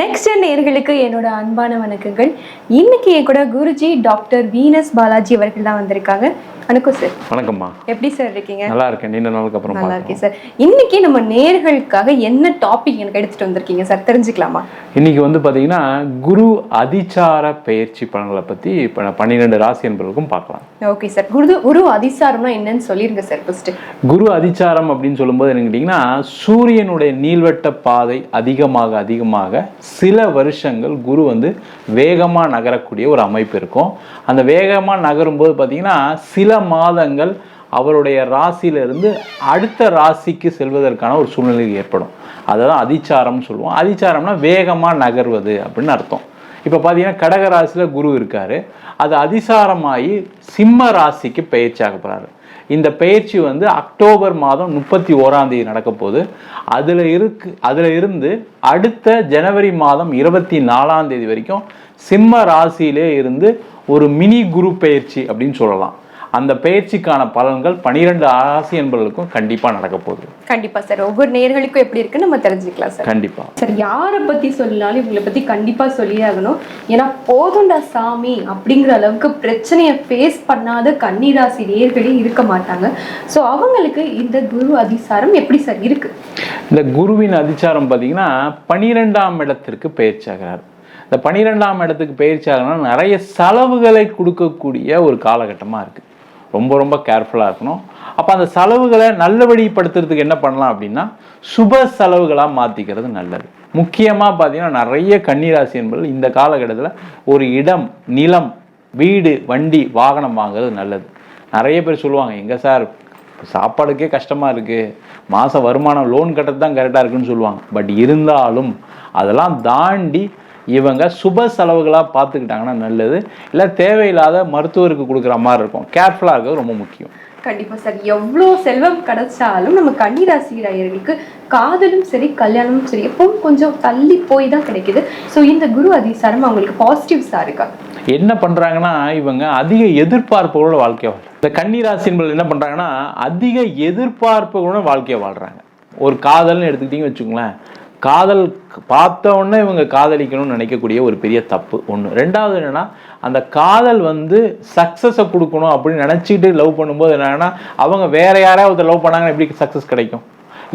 Next நேயர்களுக்கு என்னோட அன்பான வணக்கங்கள். இன்னைக்கு என் கூட குருஜி டாக்டர் வீனஸ் பாலாஜி அவர்கள் தான் வந்திருக்காங்க. வணக்கம் சார். வணக்கம்மா. எப்படி சார் இருக்கீங்க? நல்லா இருக்கேன். நீண்ட நாளுக்கு அப்புறம் நல்லா இருக்கேன் சார். இன்னைக்கு நம்ம நேயர்களுக்காக என்ன டாபிக் எனக்கு எடுத்துட்டு வந்திருக்கீங்க சார், தெரிஞ்சுக்கலாமா? இன்னைக்கு வந்து பாத்தீங்கன்னா குரு அதிசார பயிற்சி பலன்களை பத்தி இப்ப 12 ராசி என்பவர்களுக்கும் பார்க்கலாம். Okay sir. குரு அதிசாரம்னா என்னன்னு சொல்லிருங்க சார் ஃபர்ஸ்ட். குரு அதிசாரம் அப்படின்னு சொல்லும்போது என்ன கேட்டீங்கன்னா, சூரியனுடைய நீள்வட்ட பாதை அதிகமாக சில வருஷங்கள் குரு வந்து வேகமா நகரக்கூடிய ஒரு அமைப்பு இருக்கும். அந்த வேகமா நகரும் போது பாத்தீங்கன்னா சில மாதங்கள் அவருடைய ராசியிலிருந்து அடுத்த ராசிக்கு செல்வதற்கான ஒரு சூழ்நிலை ஏற்படும். அதுதான் அதிசாரம்னு சொல்லுவோம். அதிசாரம்னா வேகமாக நகர்வது அப்படின்னு அர்த்தம். இப்போ பார்த்தீங்கன்னா கடக ராசியில் குரு இருக்காரு, அது அதிசாரமாகி சிம்ம ராசிக்கு பயிற்சியாக போகிறாரு. இந்த பயிற்சி வந்து அக்டோபர் மாதம் 31ஆம் தேதி நடக்க போகுது. அதில் இருந்து அடுத்த ஜனவரி மாதம் 24ஆம் தேதி வரைக்கும் சிம்ம ராசியிலே இருந்து ஒரு மினி குரு பயிற்சி அப்படின்னு சொல்லலாம். அந்த பயிற்சிக்கான பலன்கள் 12 ராசி என்பவர்களுக்கும் கண்டிப்பா நடக்க போகுது. கண்டிப்பா சார். ஒவ்வொரு நேயர்களுக்கும் எப்படி இருக்குன்னு நம்ம தெரிஞ்சுக்கலாம் சார். கண்டிப்பா சார். யாரை பத்தி சொன்னாலும் இவங்களை பத்தி கண்டிப்பா சொல்லியே ஆகணும். ஏன்னா போதுண்டா சாமி அப்படிங்கிற அளவுக்கு பிரச்சனையை ஃபேஸ் பண்ணாத கன்னிராசி நேயர்களே இருக்க மாட்டாங்க. ஸோ அவங்களுக்கு இந்த குரு அதிசாரம் எப்படி சார் இருக்கு? இந்த குருவின் அதிசாரம் பார்த்தீங்கன்னா 12ஆம் இடத்திற்கு பயிற்சி ஆகிறார். இந்த 12ஆம் இடத்துக்கு பயிற்சி ஆகணும்னா நிறைய செலவுகளை கொடுக்கக்கூடிய ஒரு காலகட்டமாக இருக்குது. ரொம்ப கேர்ஃபுல்லாக இருக்கணும். அப்போ அந்த செலவுகளை நல்லபடிப்படுத்துறதுக்கு என்ன பண்ணலாம் அப்படின்னா, சுப செலவுகளாக மாற்றிக்கிறது நல்லது. முக்கியமாக பார்த்தீங்கன்னா நிறைய கன்னிராசி என்பது இந்த காலகட்டத்தில் ஒரு இடம், நிலம், வீடு, வண்டி, வாகனம் வாங்குறது நல்லது. நிறைய பேர் சொல்லுவாங்க, எங்கே சார் சாப்பாடுக்கே கஷ்டமாக இருக்குது, மாத வருமானம் லோன் கட்டுறது தான் கரெக்டாக இருக்குன்னு சொல்லுவாங்க. பட் இருந்தாலும் அதெல்லாம் தாண்டி இவங்க சுப செலவுகளாக பார்த்துக்கிட்டாங்கன்னா நல்லது. இல்லை தேவையில்லாத மருத்துவருக்கு கொடுக்குற மாதிரி இருக்கும். கேர்ஃபுல்லாக இருக்கிறது ரொம்ப முக்கியம். கண்டிப்பாக சார். எவ்வளோ செல்வம் கிடைச்சாலும் நம்ம கன்னிராசி நேயர்களுக்கு காதலும் சரி கல்யாணமும் சரி எப்பவும் கொஞ்சம் தள்ளி போய் தான் கிடைக்குது. ஸோ இந்த குரு அதிசாரம் அவங்களுக்கு பாசிட்டிவ்ஸாக இருக்கா? என்ன பண்ணுறாங்கன்னா, இவங்க அதிக எதிர்பார்ப்புகளோட வாழ்க்கையை வாழ்றாங்க. இந்த கன்னிராசி என்பது என்ன பண்ணுறாங்கன்னா, அதிக எதிர்பார்ப்புகளோட வாழ்க்கையை வாழ்கிறாங்க. ஒரு காதல்னு எடுத்துக்கிட்டிங்க வச்சுக்கோங்களேன், காதல் பார்த்த உடனே இவங்க காதலிக்கணும்னு நினைக்கக்கூடிய ஒரு பெரிய தப்பு ஒன்று. ரெண்டாவது என்னென்னா, அந்த காதல் வந்து சக்ஸஸை கொடுக்கணும் அப்படின்னு நினச்சிக்கிட்டு லவ் பண்ணும்போது என்னன்னா, அவங்க வேற யாராவது லவ் பண்ணாங்கன்னா எப்படி சக்ஸஸ் கிடைக்கும்?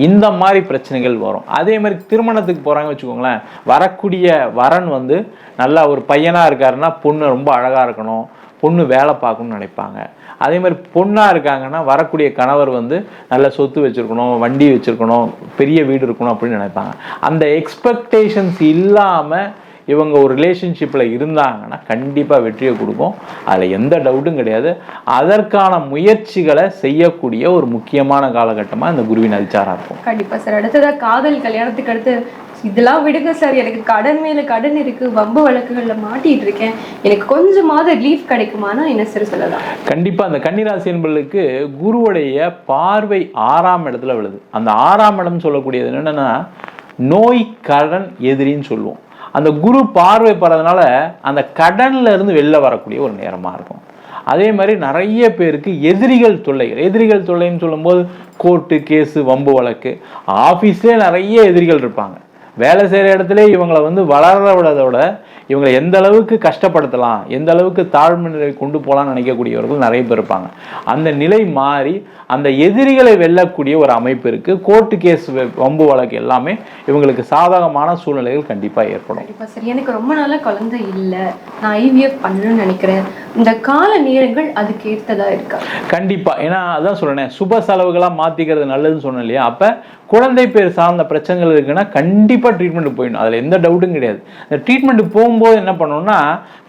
இந்த மாதிரி பிரச்சனைகள் வரும். அதே மாதிரி திருமணத்துக்கு போகிறாங்க வச்சுக்கோங்களேன், வரக்கூடிய வரன் வந்து நல்லா ஒரு பையனாக இருக்காருன்னா பொண்ணு ரொம்ப அழகாக இருக்கணும், பொண்ணு வேலை பார்க்கணும்னு நினைப்பாங்க. அதே மாதிரி பொண்ணாக இருக்காங்கன்னா வரக்கூடிய கணவர் வந்து நல்ல சொத்து வச்சுருக்கணும், வண்டி வச்சுருக்கணும், பெரிய வீடு இருக்கணும் அப்படின்னு நினைப்பாங்க. அந்த எக்ஸ்பெக்டேஷன்ஸ் இல்லாமல் இவங்க ஒரு ரிலேஷன்ஷிப்பில் இருந்தாங்கன்னா கண்டிப்பாக வெற்றியை கொடுக்கும். அதில் எந்த டவுட்டும் கிடையாது. அதற்கான முயற்சிகளை செய்யக்கூடிய ஒரு முக்கியமான காலகட்டமாக இந்த குருவின் அதிசாரம் இருக்கும். கண்டிப்பாக சார். அடுத்ததாக காதல் கல்யாணத்துக்கு அடுத்து இதெல்லாம் விடுங்க சார், எனக்கு கடன் மேலே கடன் இருக்குது, வம்பு வழக்குகளில் மாட்டிகிட்டு இருக்கேன், எனக்கு கொஞ்சமாவது ரிலீஃப் கிடைக்குமானா என்ன சார் சொல்லலாம்? கண்டிப்பாக அந்த கன்னிராசி என்பவர்களுக்கு குருவுடைய பார்வை 6ஆம் இடத்துல விழுது. அந்த 6ஆம் இடம் சொல்லக்கூடியது என்னென்னா, நோய் கடன் எதிரின்னு சொல்லுவோம். அந்த குரு பார்வை படுறதுனால அந்த கடன்ல இருந்து வெளில வரக்கூடிய ஒரு நேரமாக இருக்கும். அதே மாதிரி நிறைய பேருக்கு எதிரிகள் தொல்லைன்னு சொல்லும்போது கோர்ட்டு கேஸு வம்பு வழக்கு, ஆஃபீஸ்லேயே நிறைய எதிரிகள் இருப்பாங்க. வேலை செய்கிற இடத்துல இவங்களை வந்து வளர விடதோட இவங்களை எந்த அளவுக்கு கஷ்டப்படுத்தலாம், எந்த அளவுக்கு தாழ்மை நிலை கொண்டு போகலான்னு நினைக்கக்கூடியவர்கள் நிறைய பேர் இருப்பாங்க. அந்த நிலை மாறி அந்த எதிரிகளை வெல்லக்கூடிய ஒரு அமைப்பு இருக்குது. கோர்ட்டு கேஸ் வம்பு வழக்கு எல்லாமே இவங்களுக்கு சாதகமான சூழ்நிலைகள் கண்டிப்பாக ஏற்படும். கண்டிப்பாக சரி. எனக்கு ரொம்ப நாளாக குழந்தை இல்லை, நான் ஐவிஎஃப் பண்ணணும்னு நினைக்கிறேன், இந்த கால நேரங்கள் அதுக்கு ஏற்றதாக இருக்கா? கண்டிப்பாக. ஏன்னா அதான் சொல்கிறேன், சுப செலவுகளாக மாற்றிக்கிறது நல்லதுன்னு சொன்னேன் இல்லையா. அப்போ குழந்தை பேர் சார்ந்த பிரச்சனைகள் இருக்குன்னா கண்டிப்பாக ட்ரீட்மெண்ட் போயிடணும். அதில் எந்த டவுட்டும் கிடையாது. இந்த ட்ரீட்மெண்ட் போகும்போது என்ன பண்ணணும்னா,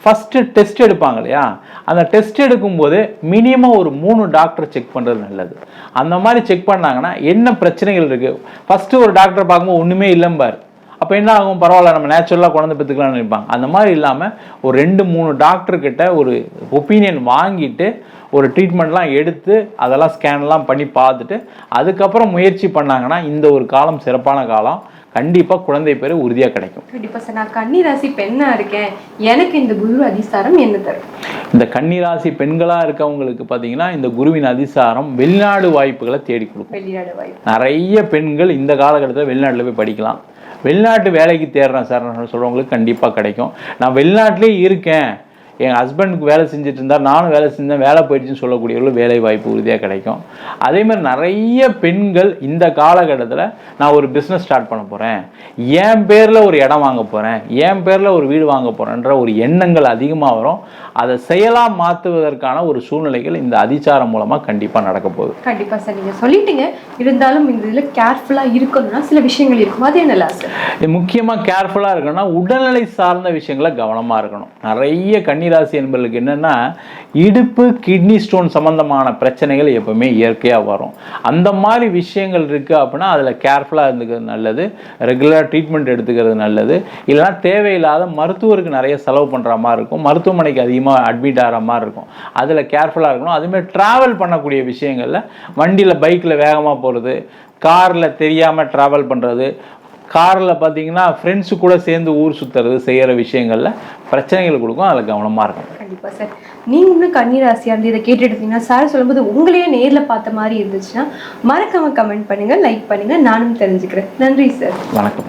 ஃபஸ்ட்டு டெஸ்ட் எடுப்பாங்க இல்லையா, அந்த டெஸ்ட் எடுக்கும்போது மினிமம் ஒரு 3 டாக்டர் செக் பண்ணுறது நல்லது. அந்த மாதிரி செக் பண்ணாங்கன்னா என்ன பிரச்சனைகள் இருக்குது, ஃபஸ்ட்டு ஒரு டாக்டர் பார்க்கும்போது ஒன்றுமே இல்லைம்பார், அப்போ என்ன ஆகும், பரவாயில்ல நம்ம நேச்சுரலாக குழந்தை பெற்றுக்கலாம்னு நினைப்பாங்க. அந்த மாதிரி இல்லாமல் ஒரு 2-3 டாக்டர்கிட்ட ஒரு ஒப்பீனியன் வாங்கிட்டு ஒரு ட்ரீட்மெண்ட்லாம் எடுத்து அதெல்லாம் ஸ்கேன்லாம் பண்ணி பார்த்துட்டு அதுக்கப்புறம் முயற்சி பண்ணாங்கன்னா இந்த ஒரு காலம் சிறப்பான காலம். கண்டிப்பாக குழந்தை பேர் உறுதியாக கிடைக்கும். கண்டிப்பாக சார். நான் கன்னிராசி பெண்ணாக இருக்கேன், எனக்கு இந்த குரு அதிசாரம் என்ன தரும்? இந்த கன்னிராசி பெண்களாக இருக்கவங்களுக்கு பார்த்தீங்கன்னா இந்த குருவின் அதிசாரம் வெளிநாடு வாய்ப்புகளை தேடி கொடுக்கும். வெளிநாடு வாய்ப்பு நிறைய பெண்கள் இந்த காலகட்டத்தில் வெளிநாட்டில் போய் படிக்கலாம். வெளிநாட்டு வேலைக்கு தேடுறேன் சார் சொல்கிறவங்களுக்கு கண்டிப்பாக கிடைக்கும். நான் வெளிநாட்டிலே இருக்கேன், என் ஹஸ்பண்டுக்கு வேலை செஞ்சுட்டு இருந்தால் நானும் வேலை செஞ்சேன், வேலை போயிடுச்சுன்னு சொல்லக்கூடியவர்களும் வேலை வாய்ப்பு உறுதியாக கிடைக்கும். அதேமாதிரி நிறைய பெண்கள் இந்த காலகட்டத்தில் நான் ஒரு பிஸ்னஸ் ஸ்டார்ட் பண்ண போகிறேன், என் பேரில் ஒரு இடம் வாங்க போகிறேன், என் பேரில் ஒரு வீடு வாங்க போகிறேன்ற ஒரு எண்ணங்கள் அதிகமாக வரும். அதை செயலாக மாற்றுவதற்கான ஒரு சூழ்நிலைகள் இந்த அதிச்சாரம் மூலமாக கண்டிப்பாக நடக்க போகுது. கண்டிப்பாக சார், நீங்கள் சொல்லிட்டீங்க. இருந்தாலும் இந்த இதில் கேர்ஃபுல்லாக இருக்கணும்னா சில விஷயங்கள் இருக்கும், அது என்னலாம் சார்? முக்கியமாக கேர்ஃபுல்லாக இருக்கணும்னா உடல்நிலை சார்ந்த விஷயங்களை கவனமாக இருக்கணும். நிறைய கன்னிராசி என்பவர்களுக்கு என்னென்னா இடுப்பு கிட்னி ஸ்டோன் சம்மந்தமான பிரச்சனைகள் எப்பவுமே இயற்கையாக வரும். அந்த மாதிரி விஷயங்கள் இருக்குது அப்படின்னா அதில் கேர்ஃபுல்லாக இருந்துக்கிறது நல்லது. ரெகுலராக ட்ரீட்மெண்ட் எடுத்துக்கிறது நல்லது. இல்லைனா தேவையில்லாத மருத்துவருக்கு நிறைய செலவு பண்ணுற மாதிரி இருக்கும், மருத்துவமனைக்கு அதிகமாக அட்மிட் ஆகிற மாதிரி இருக்கும். அதில் கேர்ஃபுல்லாக இருக்கணும். அதுமாதிரி ட்ராவல் பண்ணக்கூடிய விஷயங்களில் வண்டியில் பைக்கில் வேகமாக போகிறது, காரில் தெரியாமல் ட்ராவல் பண்ணுறது, காரில் பார்த்தீங்கன்னா ஃப்ரெண்ட்ஸு கூட சேர்ந்து ஊர் சுற்றுறது செய்கிற விஷயங்களில் பிரச்சனைகள் கொடுக்கும். அதில் கவனமாக இருக்கும். கண்டிப்பாக சார். நீங்களும் கன்னிராசியாக இருந்து இதை கேட்டு எடுத்தீங்கன்னா சார் சொல்லும்போது உங்களையே நேரில் பார்த்த மாதிரி இருந்துச்சுன்னா மறக்காமல் கமெண்ட் பண்ணுங்கள், லைக் பண்ணுங்கள், நானும் தெரிஞ்சுக்கிறேன். நன்றி சார். வணக்கம்.